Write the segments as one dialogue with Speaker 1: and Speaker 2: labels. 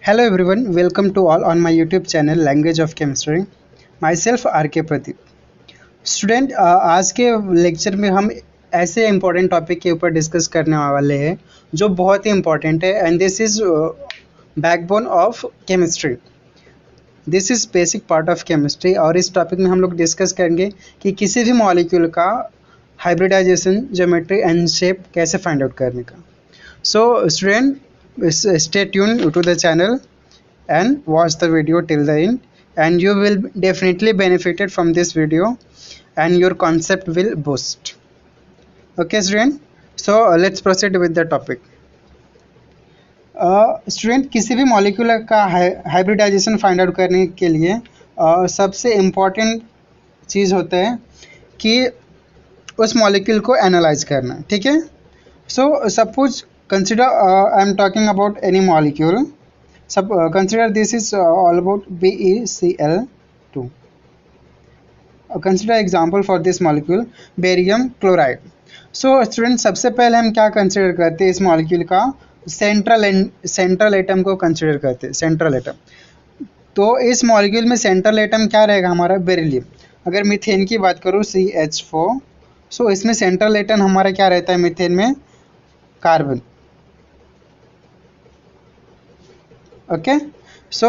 Speaker 1: Hello everyone, welcome to all on my YouTube channel Language of Chemistry. Myself RK Pradeep. Student आज के lecture में हम ऐसे important topic के ऊपर डिस्कस करने वाले हैं जो बहुत ही इम्पोर्टेंट है and this is backbone of chemistry. This is basic part of chemistry और इस टॉपिक में हम लोग डिस्कस करेंगे कि किसी भी मॉलिक्यूल का हाइब्रिडाइजेशन, ज्योमेट्री एंड शेप कैसे फाइंड आउट करने का. So student, stay tuned to the channel and watch the video till the end, and you will definitely benefited from this video and your concept will boost. Okay student, so let's proceed with the topic. Student किसी भी molecule का hybridisation find out करने के लिए सबसे important चीज़ होता है कि उस मॉलिक्यूल को एनालाइज करना. ठीक है. So suppose consider I am talking about any molecule. Consider this is all about BeCl2. Consider example for this molecule barium chloride. So student, सबसे पहले हम क्या कंसिडर करते हैं इस मॉलिक्यूल का सेंट्रल एटम को कंसिडर करते हैं. सेंट्रल एटम, तो इस मॉलिक्यूल में सेंट्रल एटम क्या रहेगा हमारा? बेरिलियम. अगर मीथेन की बात करूँ CH4, सो इसमें सेंट्रल एटम हमारा क्या रहता है मीथेन में? कार्बन. ओके. सो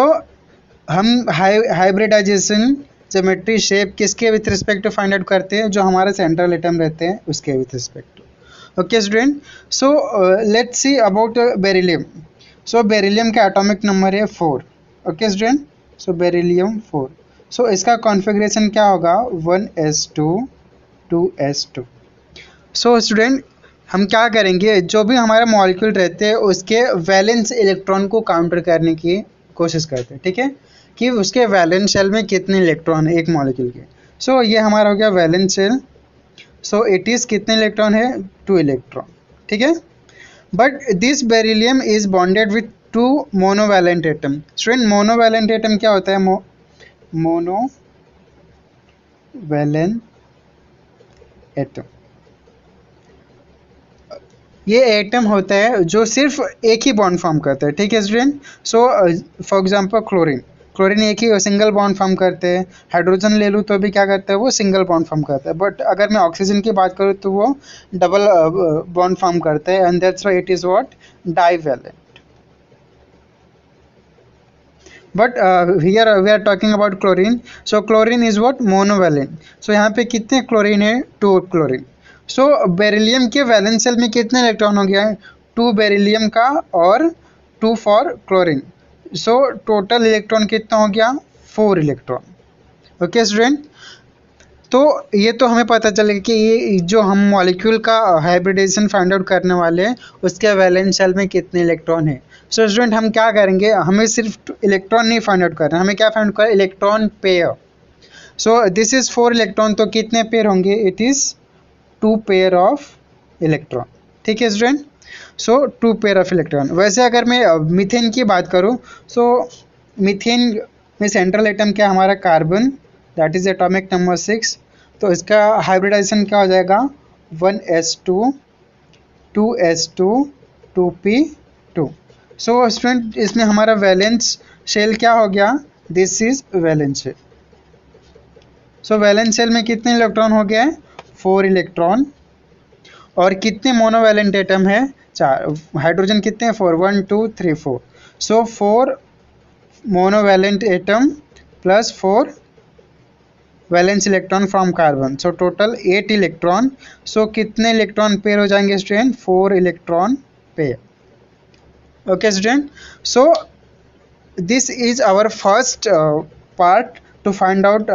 Speaker 1: हम हाइब्रिडाइजेशन, ज्योमेट्री, शेप किसके with respect to find out करते हैं? जो हमारे सेंट्रल एटम रहते हैं उसके with respect to. Okay student, so let's see about beryllium. So beryllium का एटॉमिक नंबर है 4. Okay student, so beryllium 4. So इसका कॉन्फ़िगरेशन क्या होगा? 1s2 2s2. सो स्टूडेंट, हम क्या करेंगे, जो भी हमारे मॉलिक्यूल रहते हैं उसके वैलेंस इलेक्ट्रॉन को काउंटर करने की कोशिश करते हैं. ठीक है, कि उसके वैलेंस शेल में कितने इलेक्ट्रॉन है एक मॉलिक्यूल के. सो ये हमारा हो गया valence shell. So it is कितने इलेक्ट्रॉन है? 2 इलेक्ट्रॉन. ठीक है. But this beryllium is bonded with 2 monovalent atom. Student, monovalent atom क्या होता है? मोनोवैलेंट एटम ये एटम होता है जो सिर्फ एक ही बॉन्ड फॉर्म करता है. ठीक है student. So for example chlorine एक ही सिंगल बॉन्ड फॉर्म करते हैं. हाइड्रोजन ले लूँ तो भी क्या करता है? वो सिंगल बॉन्ड फॉर्म करता है. बट अगर मैं ऑक्सीजन की बात करूँ तो वो डबल बॉन्ड फॉर्म करता है and that's why it is what? Divalent. But here we are talking about chlorine. So chlorine is what? Monovalent. So यहाँ पे कितने क्लोरीन है? 2 क्लोरीन. सो बेरिलियम के वैलेंस शेल में कितने इलेक्ट्रॉन हो गया है? 2 बेरिलियम का और 2 for chlorine. So total electron कितना हो गया? 4 इलेक्ट्रॉन. ओके स्टूडेंट, तो ये तो हमें पता चलेगा कि ये जो हम मॉलिक्यूल का हाइब्रिडाइजेशन फाइंड आउट करने वाले हैं उसके वैलेंस शेल में कितने इलेक्ट्रॉन है. सो स्टूडेंट, हम क्या करेंगे, हमें सिर्फ इलेक्ट्रॉन नहीं फाइंड आउट करना, हमें क्या फाइंड आउट करना? Electron pair. So this is 4 electron, तो कितने पेयर होंगे? It is 2 pair of electron. ठीक है student. So 2 pair of electron. वैसे अगर मैं मीथेन की बात करूँ, सो मीथेन में सेंट्रल एटम क्या हमारा? Carbon, that is atomic number 6. तो इसका हाइब्रिडाइजेशन क्या हो जाएगा? 1s2 2s2 2p2. So student, इसमें हमारा वैलेंस शेल क्या हो गया? This is valence shell. So valence shell में कितने इलेक्ट्रॉन हो गया है? 4 इलेक्ट्रॉन. और कितने मोनोवैलेंट एटम है? 4. हाइड्रोजन कितने हैं? 4. 1 2 3 4. So 4 monovalent atom plus 4 valence electron from carbon. So total 8 electron. So कितने इलेक्ट्रॉन पेयर हो जाएंगे student? 4 electron pair. Okay student, so this is our first part to find out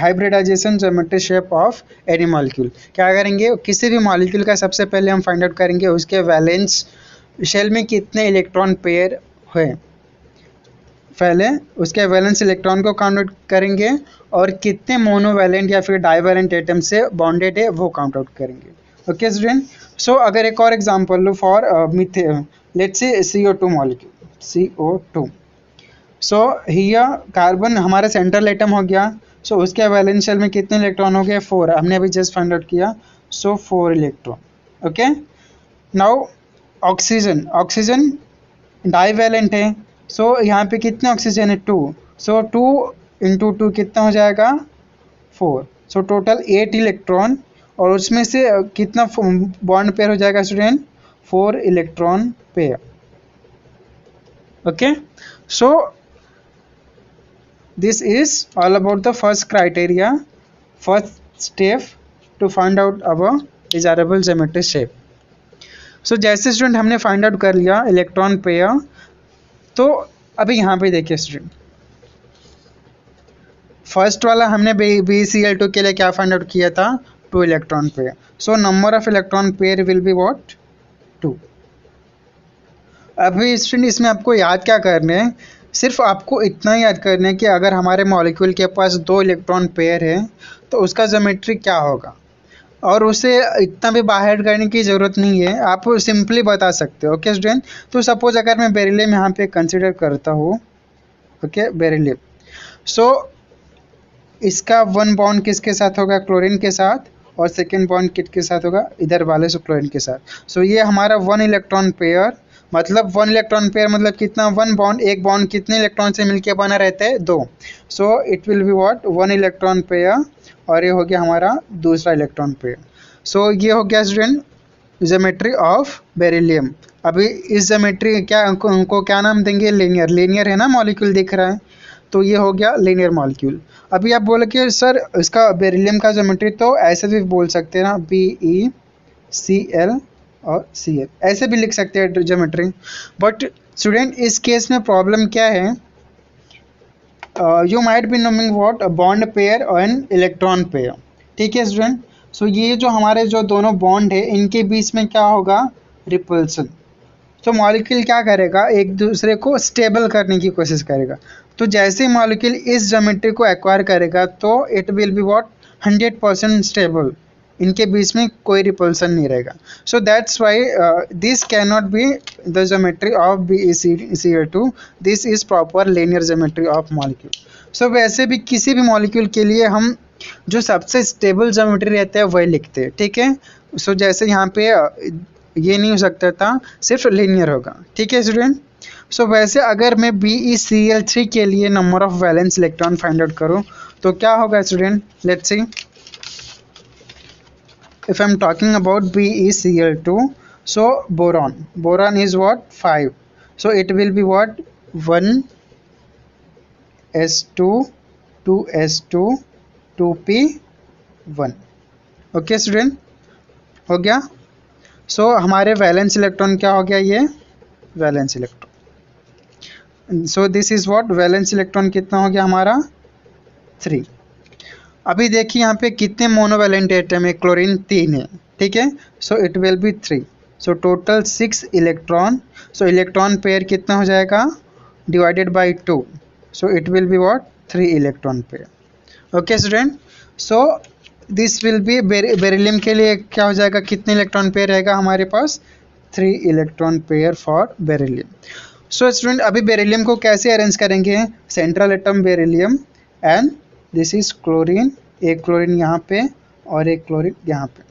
Speaker 1: hybridisation, geometry, shape of any molecule. क्या करेंगे, किसी भी molecule का सबसे पहले हम फाइंड आउट करेंगे उसके वैलेंस शेल में कितने इलेक्ट्रॉन पेयर हुए. पहले उसके वैलेंस इलेक्ट्रॉन को काउंट आउट करेंगे और कितने मोनोवैलेंट या फिर डाइवैलेंट एटम से बॉन्डेड है वो काउंट आउट करेंगे. Okay student. सो अगर एक और एग्जांपल लो for methane, let's say CO2 molecule, CO2. So here carbon हमारा सेंट्रल एटम हो गया. सो उसके वैलेंस शेल में कितने इलेक्ट्रॉन हो गए? 4. हमने अभी जस्ट फाइंड आउट किया. सो 4 electron. Okay. Now oxygen divalent है, सो यहाँ पे कितने ऑक्सीजन है 2, सो 2 इंटू 2 कितना हो जाएगा 4, सो टोटल 8 इलेक्ट्रॉन, और उसमें से कितना बॉन्ड पेयर हो जाएगा student 4 electron pair. Okay, so this is all about the first criteria, first step to find out our desirable geometry shape. So जैसे स्टूडेंट हमने फाइंड आउट कर लिया इलेक्ट्रॉन पेयर, तो अभी यहाँ पे देखिए स्टूडेंट, फर्स्ट वाला हमने BeCl2 के लिए क्या फाइंड आउट किया था 2 electron pair, so number of electron pair will be what 2। अभी स्टूडेंट इसमें आपको याद क्या करने हैं, सिर्फ आपको इतना याद करना है कि अगर हमारे मॉलिक्यूल के पास 2 इलेक्ट्रॉन पेयर है तो उसका ज्योमेट्री क्या होगा, और उसे इतना भी बाहर करने की ज़रूरत नहीं है, आप सिंपली बता सकते हो। ओके स्टूडेंट, तो सपोज अगर मैं बेरिलियम यहाँ पे कंसिडर करता हूँ, ओके बेरिलियम, सो इसका 1 बॉन्ड किसके साथ होगा क्लोरीन के साथ, और सेकेंड बॉन्ड किसके साथ होगा इधर वाले से क्लोरीन के साथ। सो ये हमारा 1 इलेक्ट्रॉन पेयर, मतलब 1 इलेक्ट्रॉन पेयर मतलब कितना 1 बॉन्ड, एक बॉन्ड कितने इलेक्ट्रॉन से मिलके बना रहता है 2, सो it will be what 1 electron pair, और ये हो गया हमारा दूसरा इलेक्ट्रॉन पेयर। सो ये हो गया स्टूडेंट ज्योमेट्री ऑफ बेरिलियम। अभी इस ज्योमेट्री क्या उनको क्या नाम देंगे, लीनियर, लीनियर है ना मॉलिक्यूल दिख रहा है, तो ये हो गया लीनियर मॉलिक्यूल। अभी आप बोले कि सर इसका बेरिलियम का ज्योमेट्री तो ऐसे भी बोल सकते हैं ना, BeCl और Cl, ऐसे भी लिख सकते हैं ज्योमेट्री, बट स्टूडेंट इस केस में प्रॉब्लम क्या है, you might be knowing what bond pair and electron pair. ठीक है स्टूडेंट, सो ये जो हमारे जो दोनों बॉन्ड है इनके बीच में क्या होगा रिपल्सन, तो मॉलिक्यूल क्या करेगा एक दूसरे को स्टेबल करने की कोशिश करेगा, तो जैसे मॉलिक्यूल इस ज्योमेट्री को एक्वायर करेगा तो it will be what 100% stable, इनके बीच में कोई रिपल्सन नहीं रहेगा। So that's why this can not be the geometry of BeCl2, this is proper linear geometry of molecule. So वैसे भी किसी भी मॉलिक्यूल के लिए हम जो सबसे स्टेबल ज्योमेट्री रहता है वही लिखते हैं। ठीक है, सो जैसे यहाँ पे ये नहीं हो सकता था, सिर्फ लीनियर होगा। ठीक है स्टूडेंट, सो वैसे अगर मैं BeCl3 के लिए number of valence electron find out करूँ तो क्या होगा student, let's see. If I'm talking about BeCl2, so boron is what 5, so it will be what 1s2 2s2 2p1। Okay student, हो गया। सो हमारे वैलेंस इलेक्ट्रॉन क्या हो गया, ये valence electron, so this is what valence electron कितना हो गया हमारा 3। अभी देखिए यहाँ पे कितने मोनोवैलेंट एटम है, क्लोरीन 3 है। ठीक है, सो it will B 3, so total 6 electron, so electron pair कितना हो जाएगा divided by 2, so it will be what 3 electron pair. Okay student, so this will be beryllium के लिए क्या हो जाएगा, कितने इलेक्ट्रॉन पेयर रहेगा हमारे पास 3 electron pair for beryllium. So student अभी बेरिलियम को कैसे अरेंज करेंगे, central atom beryllium and this is chlorine, एक क्लोरीन यहाँ पे और एक क्लोरीन यहाँ पे।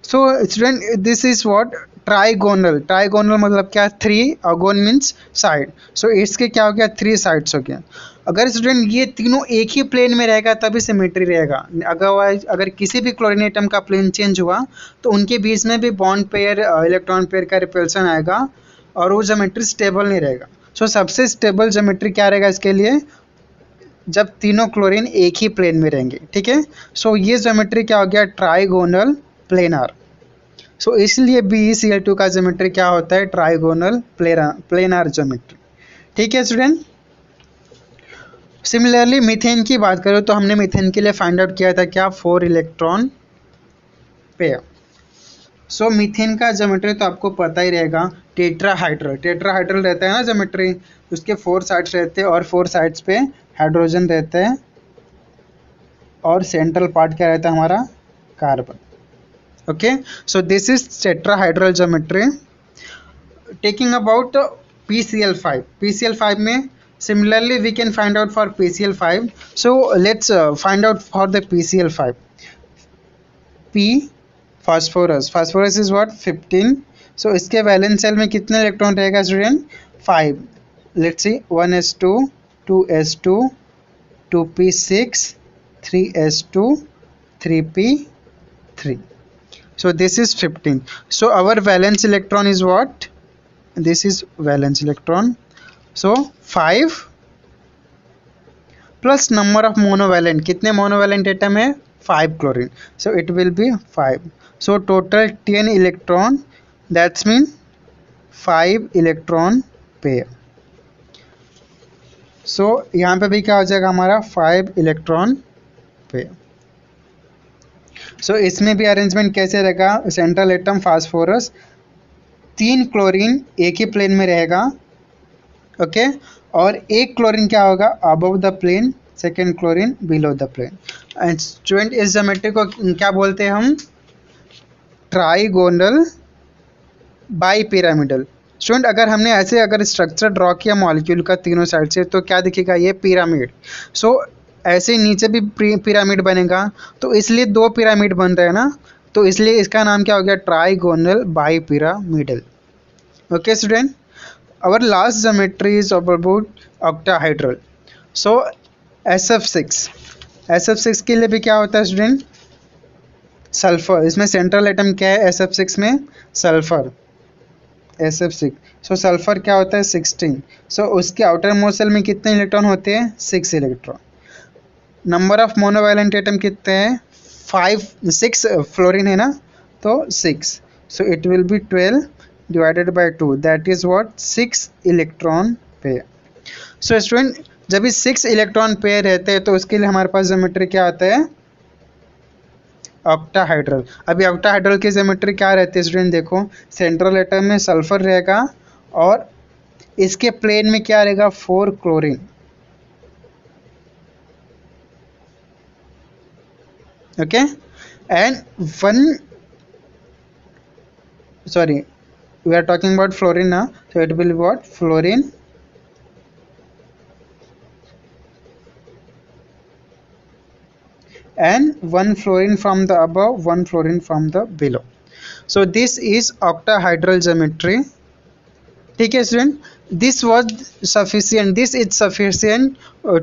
Speaker 1: So student this is what trigonal, trigonal मतलब क्या 3, अगोन मीन्स साइड, सो इसके क्या हो गया 3 साइड्स हो गया। अगर स्टूडेंट ये तीनों एक ही प्लेन में रहेगा तभी सिमेट्री रहेगा, अदरवाइज अगर किसी भी क्लोरीन एटम का प्लेन चेंज हुआ तो उनके बीच में भी बॉन्ड पेयर इलेक्ट्रॉन पेयर का रिपल्सन आएगा और वो ज्योमेट्री स्टेबल नहीं रहेगा। सो सबसे स्टेबल ज्योमेट्री क्या रहेगा इसके लिए, जब तीनों क्लोरीन एक ही प्लेन में रहेंगे। ठीक है, सो ये ज्योमेट्री क्या हो गया ट्राइगोनल प्लेनार, सो इसलिए BeCl2 का ज्योमेट्री क्या होता है ट्राइगोनल प्लेनार ज्योमेट्री। ठीक है स्टूडेंट, सिमिलरली मीथेन की बात करो तो हमने मीथेन के लिए फाइंड आउट किया था क्या 4 इलेक्ट्रॉन पेयर। सो मीथेन का ज्योमेट्री तो आपको पता ही रहेगा, टेट्राहाइड्रल, टेट्राहाइड्रल रहता है ना ज्योमेट्री, उसके 4 साइड्स रहते हैं और 4 साइड्स पे हाइड्रोजन रहते हैं और सेंट्रल पार्ट क्या रहता है हमारा carbon. Okay, so this is tetrahedral geometry. Taking about PCl5, PCl5 में similarly we can find out for PCl5, so let's find out for the PCl5। P phosphorus, phosphorus is what 15, so इसके valence shell में कितने electron रहेगा student 5, let's see, 1s2, 2s2, 2p6, 3s2, 3p3. So this is 15. So our valence electron is what? This is valence electron. So 5 plus number of monovalent. कितने monovalent atom है? 5 chlorine. So it will be 5. So total 10 electron. That's mean 5 electron pair. So यहाँ पे भी क्या हो जाएगा हमारा 5 electron pair. सो इसमें भी अरेंजमेंट कैसे रहेगा? सेंट्रल एटम फास्फोरस, 3 क्लोरीन एक ही प्लेन में रहेगा, ओके, और एक क्लोरीन क्या होगा? Above the plane, second chlorine below the plane. And student इस ज्योमेट्री को क्या बोलते हैं हम? Trigonal bi pyramidal. स्टूडेंट अगर हमने ऐसे अगर स्ट्रक्चर ड्रॉ किया मॉलिक्यूल का तीनों साइड से तो क्या दिखेगा? ये पिरामिड. सो ऐसे नीचे भी पिरामिड बनेगा, तो इसलिए 2 पिरामिड बन रहे हैं ना, तो इसलिए इसका नाम क्या हो गया? Trigonal bipyramidal. Okay student, our last geometry is about octahedral. So SF6 के लिए भी क्या होता है स्टूडेंट? सल्फर. इसमें सेंट्रल एटम क्या है SF6 में? Sulphur, SF6. सो सल्फर क्या होता है? 16. सो उसके आउटर मोस्ट शेल में कितने इलेक्ट्रॉन होते हैं? 6 electron. Number of monovalent atom कितने हैं? 6 फ्लोरीन है ना, तो 6. सो it will B 12 divided by 2, that is what? 6 electron pair. So student जब भी 6 इलेक्ट्रॉन पेयर रहते हैं तो उसके लिए हमारे पास ज्योमेट्री क्या आता है? ऑक्टाहाइड्रल. अभी ऑक्टाहाइड्रल की ज्योमेट्री क्या रहती है स्टूडेंट? देखो, सेंट्रल एटम में सल्फर रहेगा और इसके प्लेन में क्या रहेगा? 4 chlorine. Okay, and we are talking about fluorine now, so it will be what? Fluorine and 1 fluorine from the above, 1 fluorine from the below. So this is octahedral geometry. ठीक है student, this is sufficient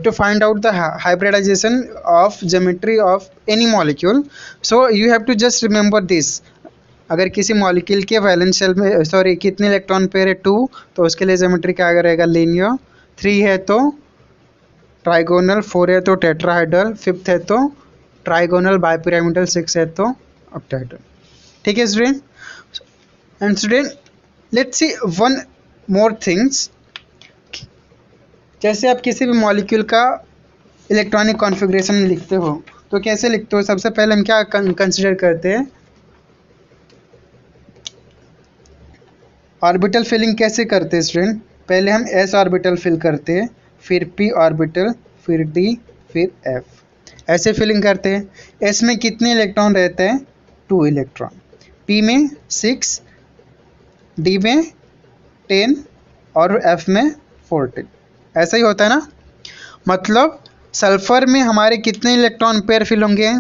Speaker 1: to find out the hybridization of geometry of any molecule. So you have to just remember this. अगर किसी molecule के valence shell में कितने electron pair है? 2, तो उसके लिए ज्योमेट्री क्या रहेगा? लीनियर. 3 है तो ट्राइगोनल, 4 है तो टेट्राहाइड्रल, 5th है तो ट्राइगोनल बाइपिरामिडल, 6 है तो ऑक्टाहाइड्रल. ठीक है student. And student let's see one more things. जैसे आप किसी भी मॉलिक्यूल का इलेक्ट्रॉनिक कॉन्फ़िगरेशन लिखते हो तो कैसे लिखते हो? सबसे पहले हम क्या कंसिडर करते हैं? ऑर्बिटल फिलिंग कैसे करते हैं स्टूडेंट? पहले हम s ऑर्बिटल फिल करते हैं, फिर p ऑर्बिटल, फिर d, फिर f. ऐसे फिलिंग करते हैं. s में कितने इलेक्ट्रॉन रहते हैं? 2 इलेक्ट्रॉन. p में 6, d में 10 और f में 14. ऐसा ही होता है ना. मतलब सल्फर में हमारे कितने इलेक्ट्रॉन पेयर फिल होंगे?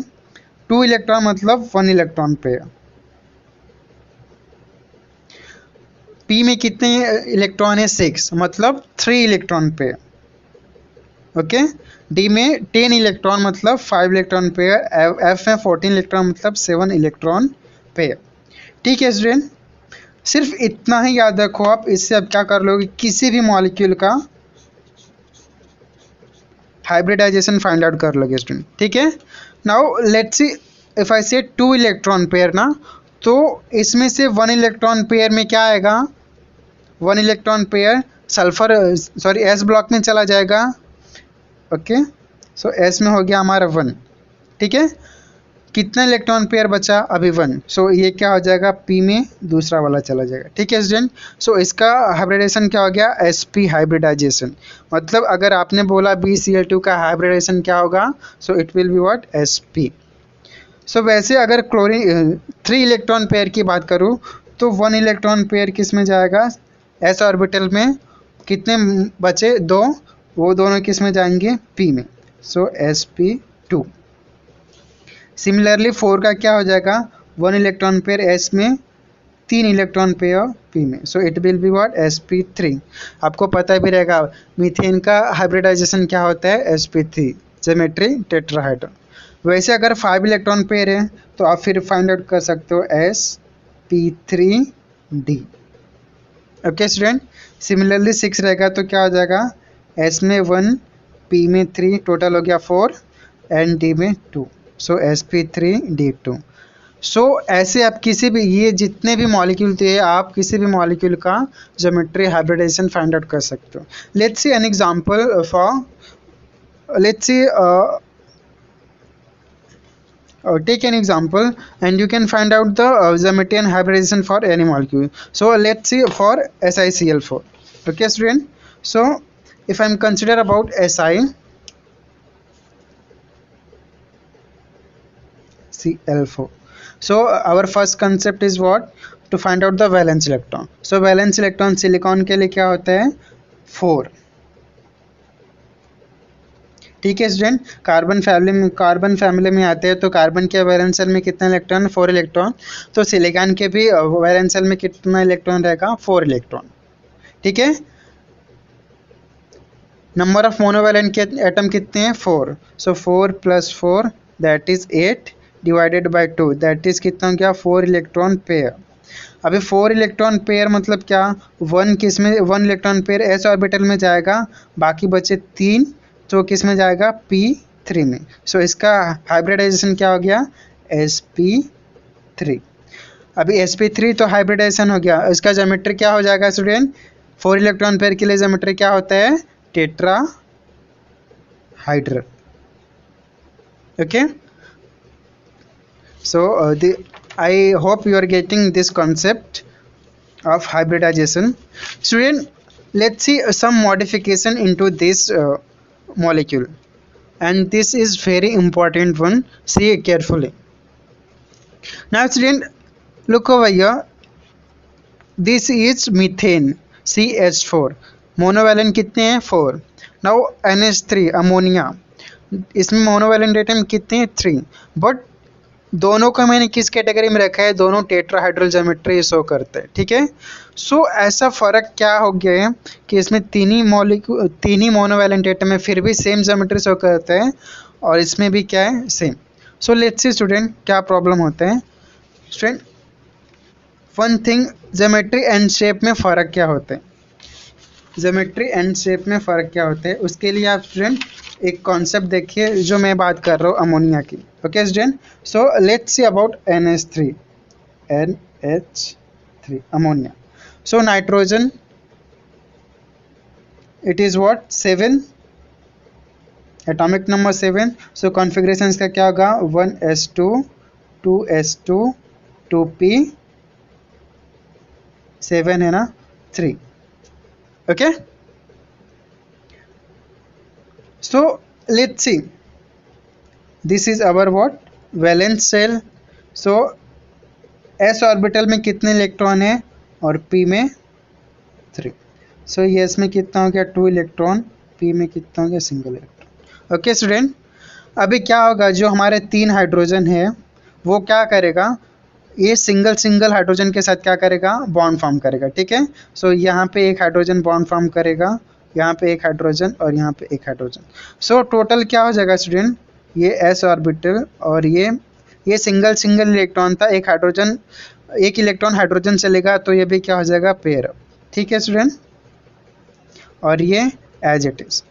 Speaker 1: 2 इलेक्ट्रॉन, मतलब 1 इलेक्ट्रॉन पेयर. P में कितने इलेक्ट्रॉन है? 6, मतलब 3 इलेक्ट्रॉन पेयर. ओके. D में 10 इलेक्ट्रॉन, मतलब 5 इलेक्ट्रॉन पेयर. F में 14 इलेक्ट्रॉन, मतलब 7 इलेक्ट्रॉन पेयर. ठीक है स्टूडेंट, सिर्फ इतना ही याद रखो आप. इससे अब क्या कर लोगे? किसी भी मॉलिक्यूल का हाइब्रिडाइजेशन फाइंड आउट कर लोगे स्टूडेंट. ठीक है. Now let's see, if I से 2 इलेक्ट्रॉन पेयर ना, तो इसमें से 1 इलेक्ट्रॉन पेयर में क्या आएगा? 1 electron pair sulphur S block में चला जाएगा. ओके. सो एस में हो गया हमारा 1. ठीक है. कितना इलेक्ट्रॉन पेयर बचा? अभी 1. सो ये क्या हो जाएगा? पी में दूसरा वाला चला जाएगा. ठीक है स्टूडेंट. सो इसका हाइब्रिडाइजेशन क्या हो गया? sp hybridization. मतलब अगर आपने बोला BCl2 का हाइब्रिडाइजेशन क्या होगा? So it will be what? sp. सो वैसे अगर क्लोरीन 3 इलेक्ट्रॉन पेयर की बात करूँ तो 1 इलेक्ट्रॉन पेयर किस में जाएगा? s ऑर्बिटल में. कितने बचे? 2, वो दोनों किस में जाएंगे? p में. सो sp2. सिमिलरली 4 का क्या हो जाएगा? 1 इलेक्ट्रॉन पेयर s में, तीन इलेक्ट्रॉन पेयर पी में, सो it will be what sp3। आपको पता भी रहेगा मीथेन का हाइब्रिडाइजेशन क्या होता है sp3 ज्योमेट्री टेट्राहेड्रल। वैसे अगर 5 इलेक्ट्रॉन पेयर है तो आप फिर फाइंड आउट कर सकते हो sp3d। ओके स्टूडेंट, सिमिलरली 6 रहेगा तो क्या हो जाएगा s में 1 p में 3 टोटल हो गया 4 एंड d में 2, सो sp3d2। सो ऐसे आप किसी भी ये जितने भी मॉलिक्यूल थे आप किसी भी मॉलिक्यूल का ज्योमेट्री हाइब्रिडाइजेशन फाइंड आउट कर सकते हो। Let's see an example for let's see take an example and you can find out the geometry and hybridization for any molecule. So let's see for SiCl4. Okay student, so if I'm consider about SiCl4, so our first concept is what, to find out the valence electron. So valence electron silicon के लिए क्या होता है 4। ठीक है student, carbon family में आते हैं तो कार्बन के वैलेंस शेल में कितना इलेक्ट्रॉन 4 इलेक्ट्रॉन, तो सिलिकॉन के भी वैलेंस शेल में कितना इलेक्ट्रॉन रहेगा 4 इलेक्ट्रॉन। ठीक है, नंबर ऑफ मोनोवैलेंट के एटम कितने हैं 4, so 4 + 4 that is 8 divided by 2 that is कितना हो गया 4 इलेक्ट्रॉन पेयर। अभी 4 इलेक्ट्रॉन पेयर मतलब क्या, 1 किस में 1 इलेक्ट्रॉन पेयर एस ऑर्बिटल में जाएगा, बाकी बचे 3 तो किस में जाएगा p3 में। सो इसका हाइब्रिडाइजेशन क्या हो गया sp3। अभी sp3 तो हाइब्रिडाइजेशन हो गया, इसका ज्योमेट्री क्या हो जाएगा स्टूडेंट, 4 इलेक्ट्रॉन पेयर के लिए ज्योमेट्री क्या होता है tetrahedral. Okay, so I hope you are getting this concept of hybridization. Student, let's see some modification into this molecule, and this is very important one, see carefully. Now student, look over here, this is methane CH4, monovalent कितने हैं 4। Now NH3 ammonia, इसमें monovalent atom कितने हैं 3, but दोनों को मैंने किस category में रखा है, दोनों टेट्राहाइड्रल ज्योमेट्री शो करते हैं। ठीक है, सो ऐसा फ़र्क क्या हो गया है कि इसमें तीन ही मोनोवैलेंट एटम है फिर भी सेम ज्योमेट्री शो करते हैं, और इसमें भी क्या है same. So let's C student क्या प्रॉब्लम होता है। Student one thing, geometry and shape में फ़र्क क्या होता है, ज्योमेट्री एंड शेप में फ़र्क क्या होता है, उसके लिए आप स्टूडेंट एक कॉन्सेप्ट देखिए जो मैं बात कर रहा हूँ अमोनिया की। Okay student, so let's see about NH3 ammonia. So nitrogen it is what 7, atomic number 7। So configuration का क्या होगा 1s2 2s2 2p 7 है ना 3। Okay, so let's see, this is our what valence shell। so s orbital में कितने electron है और p में 3, so s में कितना हो गया 2 इलेक्ट्रॉन, p में कितना हो गया सिंगल इलेक्ट्रॉन। ओके स्टूडेंट, अभी क्या होगा, जो हमारे 3 हाइड्रोजन है वो क्या करेगा, ये सिंगल हाइड्रोजन के साथ क्या करेगा बॉन्ड फॉर्म करेगा। ठीक है, सो यहाँ पे एक हाइड्रोजन बॉन्ड फॉर्म करेगा, यहाँ पे एक हाइड्रोजन और यहाँ पे एक हाइड्रोजन। सो टोटल क्या हो जाएगा स्टूडेंट, ये s ऑर्बिटल और ये सिंगल इलेक्ट्रॉन था, एक इलेक्ट्रॉन हाइड्रोजन चलेगा तो ये भी क्या हो जाएगा पेयर। ठीक है स्टूडेंट, और ये एज इट इज।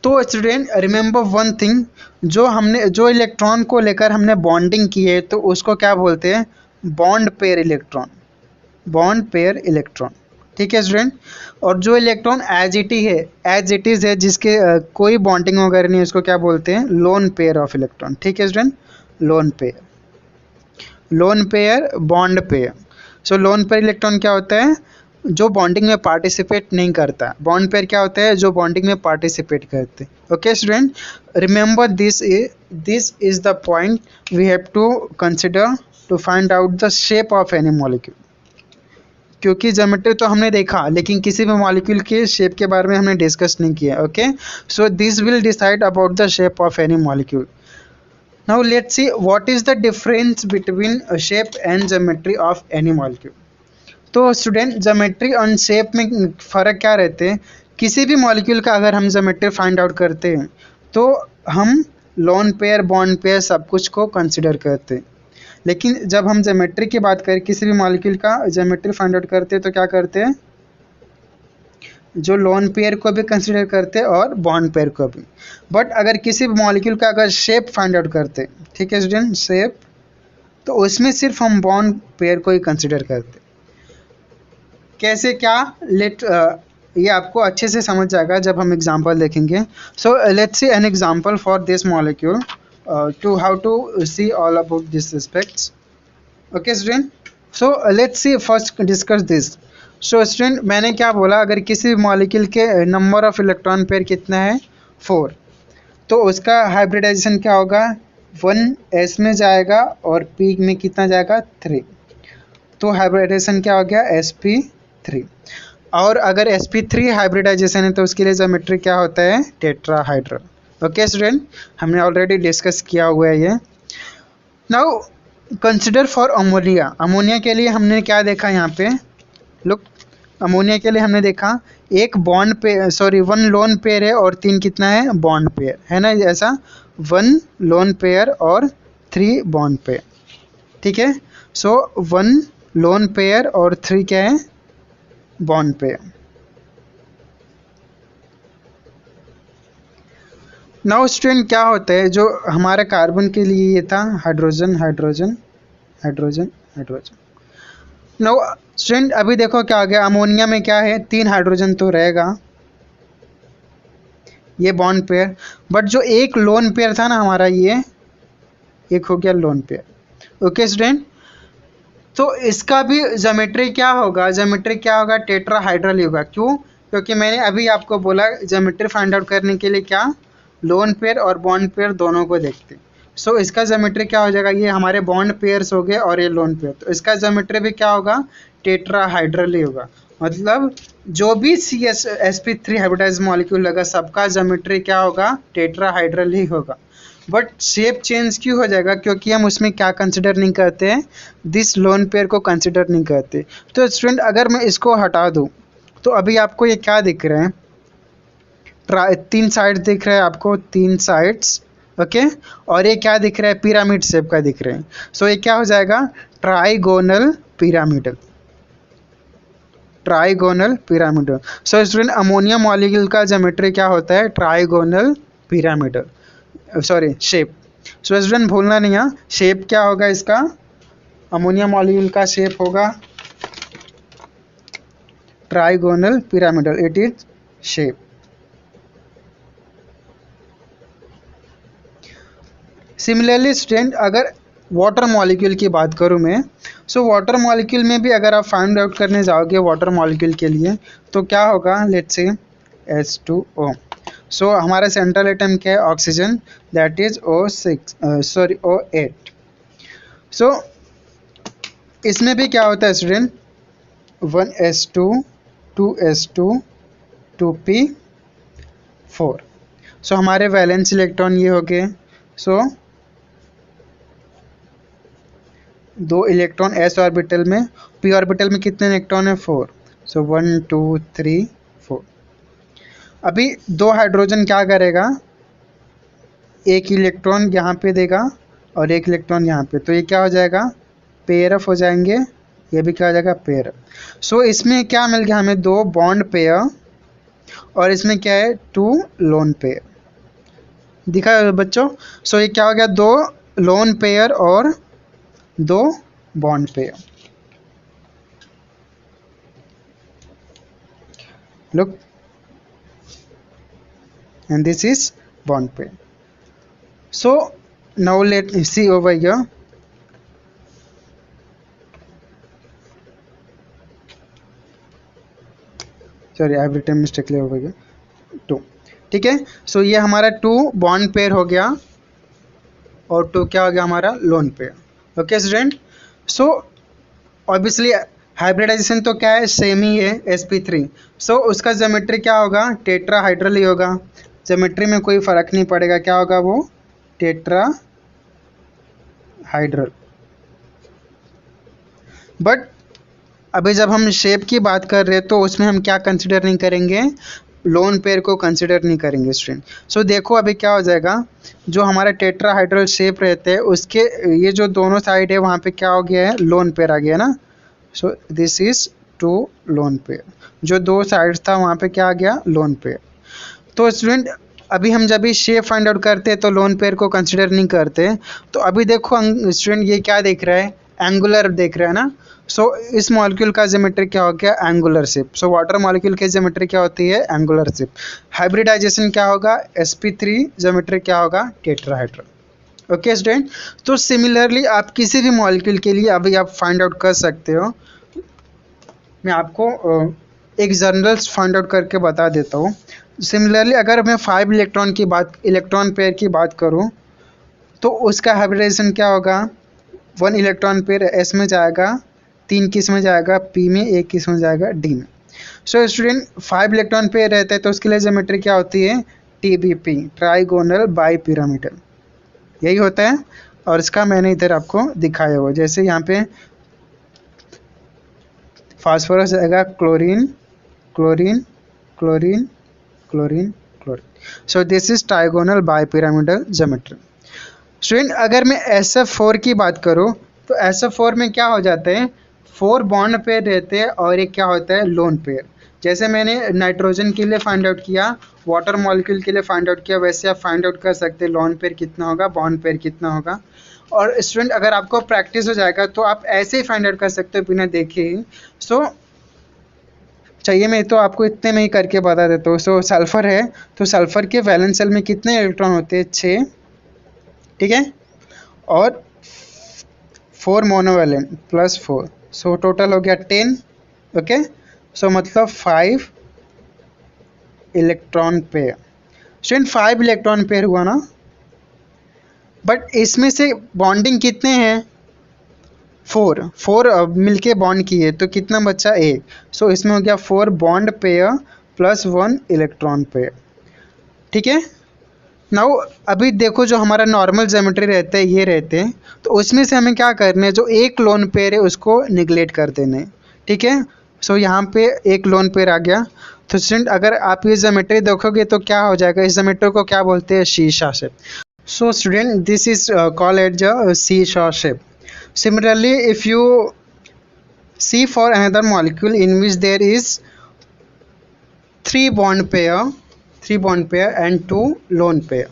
Speaker 1: तो स्टूडेंट रिमेंबर वन थिंग, जो इलेक्ट्रॉन को लेकर हमने बॉन्डिंग की है तो उसको क्या बोलते हैं बॉन्ड पेयर इलेक्ट्रॉन। ठीक है स्टूडेंट, और जो इलेक्ट्रॉन एज इट इज है जिसके कोई बॉन्डिंग वगैरह नहीं है उसको क्या बोलते हैं लोन पेयर ऑफ इलेक्ट्रॉन। ठीक है student, lone pair bond pair. So lone pair electron क्या होता है, जो बॉन्डिंग में पार्टिसिपेट नहीं करता। बॉन्ड पेयर क्या होता है, जो बॉन्डिंग में पार्टिसिपेट करते। Okay student, remember this is the point we have to consider to find out the shape of any molecule. क्योंकि ज्योमेट्री तो हमने देखा लेकिन किसी भी मॉलिक्यूल के शेप के बारे में हमने डिस्कस नहीं किया। Okay, so this will decide about the shape of any molecule. Now let's see what is the difference between shape and geometry of any molecule. तो स्टूडेंट ज्योमेट्री और शेप में फ़र्क क्या रहते हैं? किसी भी मॉलिक्यूल का अगर हम ज्योमेट्री फाइंड आउट करते हैं तो हम लोन पेयर बॉन्ड पेयर सब कुछ को कंसिडर करते हैं, लेकिन जब हम ज्योमेट्री की बात करें किसी भी मॉलिक्यूल का ज्योमेट्री फाइंड आउट करते हैं तो क्या करते हैं? जो लोन पेयर को भी कंसिडर करते हैं और बॉन्ड पेयर को भी। बट अगर किसी भी मॉलिक्यूल का अगर शेप फाइंड आउट करते हैं, ठीक है स्टूडेंट, शेप, तो उसमें सिर्फ हम बॉन्ड पेयर को ही कंसिडर करते हैं। कैसे क्या? ये आपको अच्छे से समझ जाएगा जब हम एग्जांपल देखेंगे। So let's see an example for this molecule to how to see all about this aspects. Okay student, so let's see first discuss this. So student, मैंने क्या बोला, अगर किसी भी मॉलिक्यूल के नंबर ऑफ इलेक्ट्रॉन पेयर कितना है? 4, तो उसका हाइब्रिडाइजेशन क्या होगा? 1 s में जाएगा और p में कितना जाएगा? 3, तो हाइब्रिडाइजेशन क्या हो गया? sp3। और अगर sp3 हाइब्रिडाइजेशन है तो उसके लिए ज्योमेट्री क्या होता है? टेट्राहाइड्रल। ओके स्टूडेंट, हमने ऑलरेडी डिस्कस किया हुआ है ये। Now consider for ammonia. Ammonia के लिए हमने क्या देखा यहाँ पे? लुक, अमोनिया के लिए हमने देखा एक बॉन्ड पे सॉरी 1 लोन पेयर है और 3 कितना है? बॉन्ड पेयर है ना, ऐसा 1 लोन पेयर और 3 बॉन्ड पेयर, ठीक है। सो 1 लोन पेयर और 3 क्या है? Bond pair. नाउ स्टूडेंट, क्या होता है जो हमारा कार्बन के लिए ये था hydrogen hydrogen hydrogen hydrogen. Now student, अभी देखो क्या आ गया, अमोनिया में क्या है? 3 हाइड्रोजन तो रहेगा, ये बॉन्ड पेयर, बट जो एक लोन पेयर था ना हमारा, ये एक हो गया लोन पेयर। ओके स्टूडेंट, तो इसका भी ज्योमेट्री क्या होगा? ज्योमेट्री क्या होगा? टेट्राहाइड्रल ही होगा। क्यों? क्योंकि मैंने अभी आपको बोला ज्योमेट्री फाइंड आउट करने के लिए क्या लोन पेयर और बॉन्ड पेयर दोनों को देखते हैं। सो इसका ज्योमेट्री क्या हो जाएगा? ये हमारे बॉन्ड पेयर्स हो गए और ये लोन पेयर, तो इसका ज्योमेट्री भी क्या होगा? टेट्राहाइड्रल ही होगा। मतलब जो भी sp3 हाइब्रिडाइज मॉलिक्यूल लगा सबका ज्योमेट्री क्या होगा? टेट्राहाइड्रल ही होगा। बट शेप चेंज क्यों हो जाएगा? क्योंकि हम उसमें क्या कंसिडर नहीं करते हैं? दिस लोन पेयर को कंसिडर नहीं करते। तो स्टूडेंट, अगर मैं इसको हटा दूं तो अभी आपको ये क्या दिख रहे हैं? 3 साइड दिख रहा है आपको, 3 साइड्स, ओके। और ये क्या दिख रहा है? पिरामिड शेप का दिख रहे हैं। सो ये क्या हो जाएगा? Trigonal pyramidal, trigonal pyramidal. So student, ammonia molecule का ज्योमेट्री क्या होता है? Trigonal pyramidal, sorry shape. So student, भूलना नहीं है, शेप क्या होगा इसका? अमोनिया मॉलिक्यूल का शेप होगा trigonal pyramidal, it is shape. Similarly student, अगर वाटर मॉलिक्यूल की बात करूं मैं, सो वाटर मॉलिक्यूल में भी अगर आप फाइंड आउट करने जाओगे वाटर मॉलिक्यूल के लिए तो क्या होगा? Let's say H2O। सो हमारा सेंट्रल एटम क्या है? Oxygen, that is O8। सो इसमें भी क्या होता है स्टूडेंट? 1s2 2s2 2p4। सो हमारे वैलेंस इलेक्ट्रॉन ये हो गए। सो 2 इलेक्ट्रॉन s ऑर्बिटल में, p ऑर्बिटल में कितने इलेक्ट्रॉन है? 4। सो 1 2 3 4। अभी 2 हाइड्रोजन क्या करेगा? एक इलेक्ट्रॉन यहाँ पे देगा और एक इलेक्ट्रॉन यहाँ पे, तो ये क्या हो जाएगा? पेयर अप हो जाएंगे, ये भी क्या हो जाएगा? Pair up. सो इसमें क्या मिल गया हमें? 2 बॉन्ड पेयर और इसमें क्या है? 2 लोन पेयर। दिखा बच्चों? सो ये क्या हो गया? 2 लोन पेयर और 2 bond pair. Look, and this is bond pair. So now let me see over here. Sorry, I have written mistakenly over here. 2, ठीक है। सो ये हमारा 2 बॉन्ड पेयर हो गया और 2 क्या हो गया? हमारा lone pair. Okay student, so obviously hybridization तो क्या है? सेम ही है, sp3। सो उसका ज्योमेट्री क्या होगा? टेट्राहाइड्रल ही होगा। ज्योमेट्री में कोई फर्क नहीं पड़ेगा, क्या होगा वो? टेट्राहाइड्रल। बट अभी जब हम शेप की बात कर रहे हैं तो उसमें हम क्या कंसिडर नहीं करेंगे, लोन पेयर को कंसिडर नहीं करेंगे स्टूडेंट। सो देखो अभी क्या हो जाएगा, जो हमारा टेट्राहाइड्रल शेप रहते हैं उसके ये जो दोनों साइड है वहाँ पे क्या हो गया है, लोन पेयर आ गया ना। So this is two lone pair, जो दो साइड्स था वहाँ पे क्या आ गया, लोन पेयर। तो स्टूडेंट अभी हम जब भी शेप फाइंड आउट करते हैं तो लोन पेयर को कंसिडर नहीं करते। तो अभी देखो स्टूडेंट ये क्या देख रहा है, एंगुलर देख रहा है ना। सो इस मॉलिक्यूल का ज्योमेट्री क्या हो गया, angular shape. So water molecule की ज्योमेट्री क्या होती है, एंगुलर शेप। हाइब्रिडाइजेशन क्या होगा, sp3 ज्योमेट्री क्या होगा, टेट्राहाइड्रल। ओके स्टूडेंट, तो सिमिलरली आप किसी भी मॉलिक्यूल के लिए अभी आप फाइंड आउट कर सकते हो। मैं आपको एक जनरल फाइंड आउट करके बता देता हूँ। सिमिलरली अगर मैं 5 इलेक्ट्रॉन की बात, इलेक्ट्रॉन पेयर की बात करूँ तो उसका हाइब्रिडाइजेशन क्या होगा, 1 इलेक्ट्रॉन पेयर एस में जाएगा, 3 किस में जाएगा, पी में, 1 किस में जाएगा, डी में। सो स्टूडेंट 5 इलेक्ट्रॉन पेयर रहता है तो उसके लिए ज्योमेट्री क्या होती है, टीबीपी, ट्राइगोनल बाई पिरामिडल, यही होता है। और इसका मैंने इधर आपको दिखाया हुआ, जैसे यहाँ पे फास्फोरस जाएगा chlorine chlorine chlorine chlorine chlorine. So this is trigonal bi pyramidal geometry. Student अगर मैं SF4 की बात करूँ तो SF4 में क्या हो जाता है, 4 बॉन्ड पेयर रहते हैं और एक क्या होता है, लोन पेयर। जैसे मैंने नाइट्रोजन के लिए फाइंड आउट किया, वाटर मॉलिक्यूल के लिए फाइंड आउट किया, वैसे आप फाइंड आउट कर सकते हैं लोन पेयर कितना होगा, बॉन्ड पेयर कितना होगा। और स्टूडेंट अगर आपको प्रैक्टिस हो जाएगा तो आप ऐसे ही फाइंड आउट कर सकते हो बिना देखे ही। सो चाहिए मैं तो आपको इतने में ही करके बता देता हूँ। सो सल्फर है तो सल्फर के वैलेंस शेल में कितने इलेक्ट्रॉन होते हैं, 6, ठीक है, और 4 मोनोवैलेंट प्लस 4, सो टोटल हो गया 10। ओके, सो मतलब 5 electron pair. Student 5 electron pair हुआ ना, बट इसमें से बॉन्डिंग कितने हैं, 4 मिलके बॉन्ड किए तो कितना बचा, 1। सो इसमें हो गया 4 bond pair plus 1 electron pair, ठीक है। नाउ अभी देखो जो हमारा नॉर्मल ज्योमेट्री रहता है ये रहते हैं, तो उसमें से हमें क्या करना है, जो एक लोन पेयर है उसको निगलेक्ट कर देना है, ठीक है। सो यहाँ पे एक लोन पेयर आ गया। तो स्टूडेंट अगर आप ये ज्योमेट्री देखोगे तो क्या हो जाएगा, इस ज्योमेट्री को क्या बोलते हैं, शीशा shape. So student this is called at the शीशा shape. Similarly, if you see for another molecule in which there is 3 bond pair and 2 lone pair,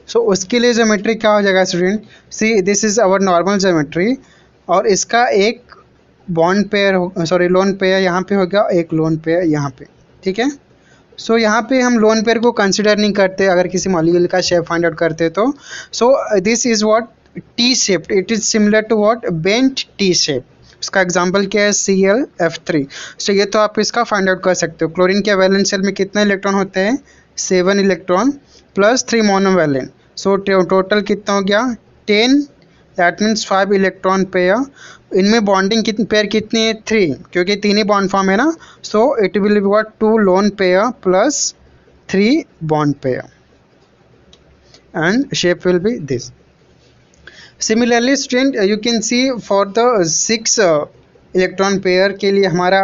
Speaker 1: so उसके लिए ज्योमेट्री क्या हो जाएगा student, see this is our normal geometry, और इसका एक bond pair, sorry lone pair यहाँ पे हो गया, एक लोन पेयर यहाँ पे, ठीक है। सो यहाँ पे हम लोन पेयर को कंसिडर नहीं करते अगर किसी मॉलिक्यूल का शेप फाइंड आउट करते तो। So this is what T shape, it is similar to what, bent T shape. उसका एग्जांपल क्या है, ClF3। सो ये तो आप इसका फाइंड आउट कर सकते हो। क्लोरीन के वैलेंस शेल में कितने इलेक्ट्रॉन होते हैं, 7 electron plus 3 monovalent. So total कितना हो गया, 10, दैट मीन्स 5 इलेक्ट्रॉन पेयर। इनमें बॉन्डिंग पेयर कितनी है, 3, क्योंकि 3 ही बॉन्ड फॉर्म है ना। सो it will be what, 2 lone pair plus 3 bond pair, and shape will be this. Similarly student you can see for the 6 electron pair के लिए हमारा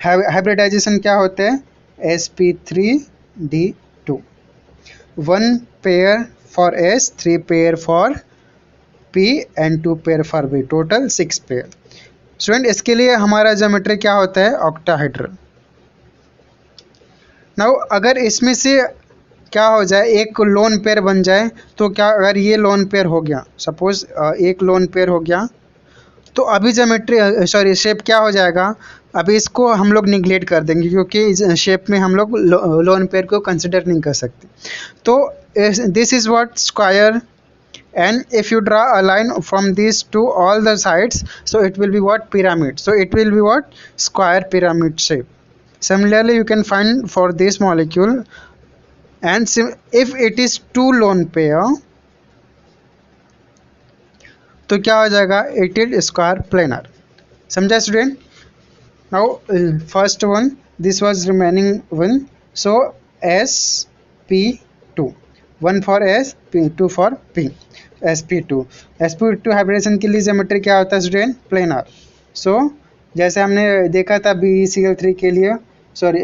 Speaker 1: hybridisation क्या होता है, sp3d2, 1 pair for s, 3 pair for p and 2 pair for b, total 6 pair. Student इसके लिए हमारा geometry क्या होता है, ऑक्टाहेड्रल। नाउ अगर इसमें से क्या हो जाए, एक लोन पेयर बन जाए, तो क्या अगर ये लोन पेयर हो गया, सपोज एक लोन पेयर हो गया, तो अभी ज्योमेट्री सॉरी शेप क्या हो जाएगा, अभी इसको हम लोग निगलेक्ट कर देंगे क्योंकि इस शेप में हम लोग लोन पेयर को कंसिडर नहीं कर सकते। तो this is what square, and if you draw a line from these to all the sides, so it will be what, pyramid. So it will be what, square pyramid shape. Similarly you can find for this molecule, and if it is 2 lone pair तो क्या हो जाएगा, it is square planar. समझा student. Now first one, this was remaining one, so sp2, 1 for s, 2 for p, sp2 hybridisation के लिए geometry क्या होता है स्टूडेंट, प्लेनर। सो जैसे हमने देखा था BeCl3 के लिए, सॉरी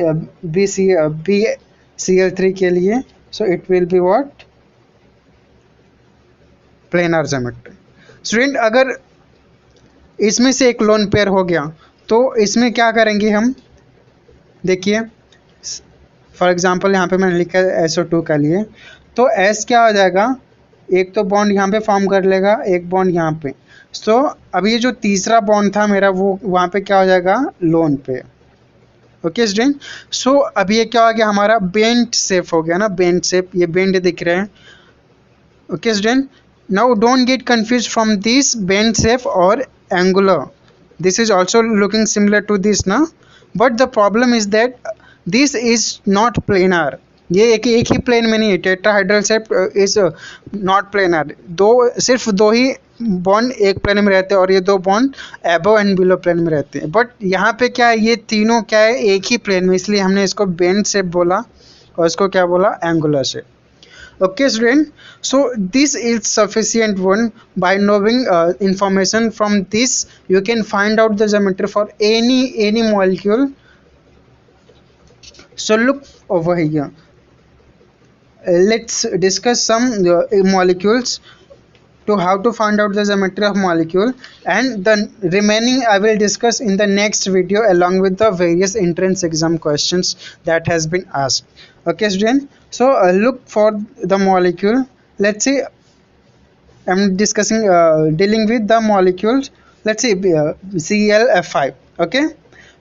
Speaker 1: BeCl3 के लिए, सो it will be what, planar geometry. Student अगर इसमें से एक लोन पेयर हो गया तो इसमें क्या करेंगे हम, देखिए फॉर एग्जांपल यहाँ पे मैंने लिखा है SO2 का लिए, तो S क्या हो जाएगा, एक तो बॉन्ड यहाँ पे फॉर्म कर लेगा, एक बॉन्ड यहाँ पे। सो अब ये जो तीसरा बॉन्ड था मेरा वो वहाँ पे क्या हो जाएगा, लोन पे। ओके स्टूडेंट, सो अब ये क्या हो गया हमारा, बेंट शेप हो गया ना, बेंट शेप, ये बेंड दिख रहे हैं। Okay student, now don't get confused from this bend shape or angular. This is also looking similar to this na, but the problem is that this is not planar. ये एक ही plane में नहीं है, tetrahedral shape is not planar. सिर्फ दो ही bond एक plane में रहते हैं और ये दो bond above and below plane में रहते हैं, बट यहाँ पे क्या है, ये तीनों क्या है, एक ही प्लेन में, इसलिए हमने इसको बेंड शेप बोला और इसको क्या बोला, angular shape. Okay student, so this is sufficient one. By knowing information from this you can find out the geometry for any molecule. So look over here, let's discuss some molecules to how to find out the geometry of molecule, and the remaining I will discuss in the next video along with the various entrance exam questions that has been asked. Okay student, so look for the molecule. Let's say I'm discussing dealing with the molecules. Let's say ClF5. Okay,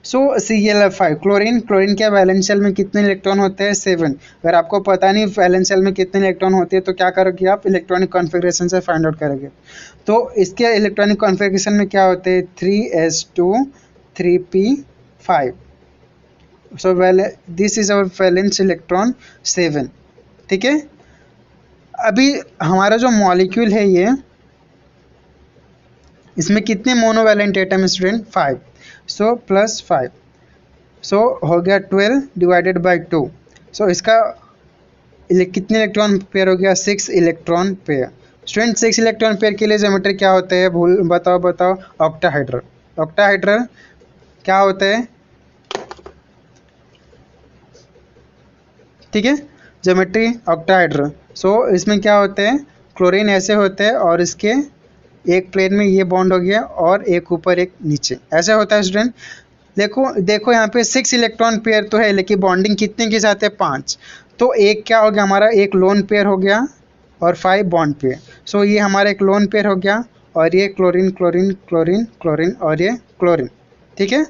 Speaker 1: so ClF5 chlorine, chlorine के valence shell में कितने electron होते हैं, 7। अगर आपको पता नहीं valence shell में कितने इलेक्ट्रॉन होते हैं तो क्या करोगे आप, इलेक्ट्रॉनिक कॉन्फ़िगरेशन से फाइंड आउट करोगे। तो इसके इलेक्ट्रॉनिक कॉन्फ़िगरेशन में क्या होते हैं, 3s2 3p5। So this is our valence electron 7। ठीक है, अभी हमारा जो मॉलिक्यूल है ये, इसमें कितने मोनोवैलेंट एटम स्टूडेंट, 5। सो +5, सो हो गया 12 डिवाइडेड बाई 2। सो इसका कितने इलेक्ट्रॉन पेयर हो गया, 6 electron pair. Student 6 electron pair के लिए ज्योमेट्री क्या होता है, भूल बताओ, ऑक्टाहाइड्रल। ऑक्टाहाइड्रल क्या होता है, ठीक है, ज्योमेट्री ऑक्टाहाइड्रल। सो इसमें क्या होते हैं, क्लोरीन ऐसे होते हैं और इसके एक प्लेन में ये बॉन्ड हो गया और एक ऊपर एक नीचे, ऐसे होता है स्टूडेंट। देखो यहाँ पे 6 इलेक्ट्रॉन पेयर तो है, लेकिन बॉन्डिंग कितने के साथ है, 5। तो एक क्या हो गया हमारा, एक लोन पेयर हो गया और 5 बॉन्ड पेयर। सो ये हमारा एक लोन पेयर हो गया और ये क्लोरीन क्लोरीन क्लोरीन क्लोरीन और ये क्लोरीन। ठीक है,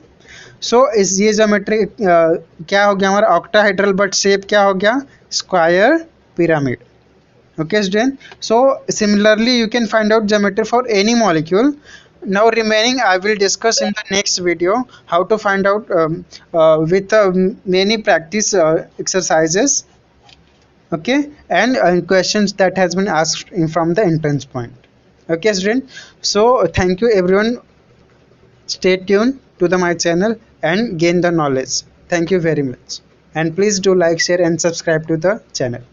Speaker 1: सो इस ये ज्योमेट्री क्या हो गया हमारा, ऑक्टाहाइड्रल, बट शेप क्या हो गया, square pyramid. Okay student, so similarly you can find out geometry for any molecule. Now remaining I will discuss in the next video how to find out with many practice exercises, okay, and questions that has been asked from the entrance point. Okay student, so thank you everyone, stay tuned to my channel and gain the knowledge. Thank you very much, and please do like, share and subscribe to the channel.